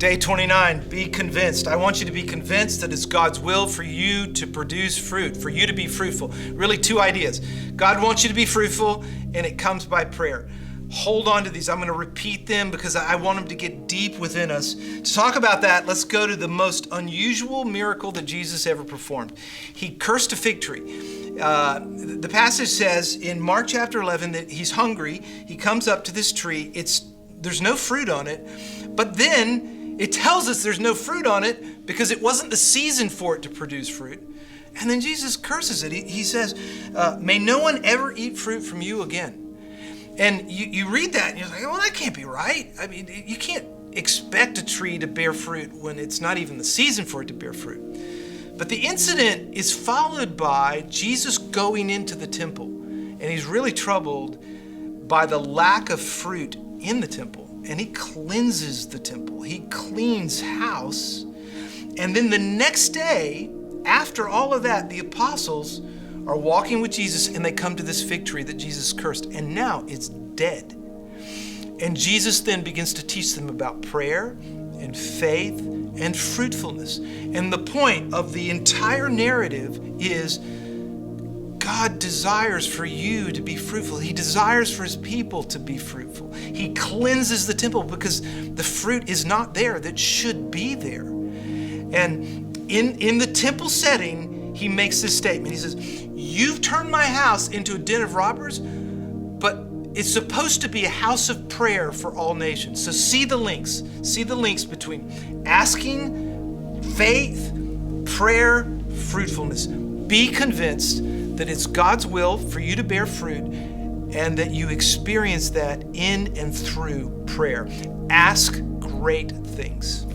Day 29, be convinced. I want you to be convinced that it's God's will for you to produce fruit, for you to be fruitful. Really, two ideas. God wants you to be fruitful, and it comes by prayer. Hold on to these. I'm going to repeat them because I want them to get deep within us. To talk about that, let's go to the most unusual miracle that Jesus ever performed. He cursed a fig tree. The passage says in Mark chapter 11 that he's hungry. He comes up to this tree. There's no fruit on it, but then it tells us there's no fruit on it because it wasn't the season for it to produce fruit. And then Jesus curses it. He says, may no one ever eat fruit from you again. And you read that and you're like, well, that can't be right. I mean, you can't expect a tree to bear fruit when it's not even the season for it to bear fruit. But the incident is followed by Jesus going into the temple. And he's really troubled by the lack of fruit in the temple. And he cleanses the temple. He cleans house. And then the next day, after all of that, the apostles are walking with Jesus and they come to this fig tree that Jesus cursed. And now it's dead. And Jesus then begins to teach them about prayer and faith and fruitfulness. And the point of the entire narrative is God desires for you to be fruitful. He desires for his people to be fruitful. He cleanses the temple because the fruit is not there that should be there. And in the temple setting, he makes this statement. He says, you've turned my house into a den of robbers, but it's supposed to be a house of prayer for all nations. So see the links. See the links between asking, faith, prayer, fruitfulness. Be convinced that it's God's will for you to bear fruit and that you experience that in and through prayer. Ask great things.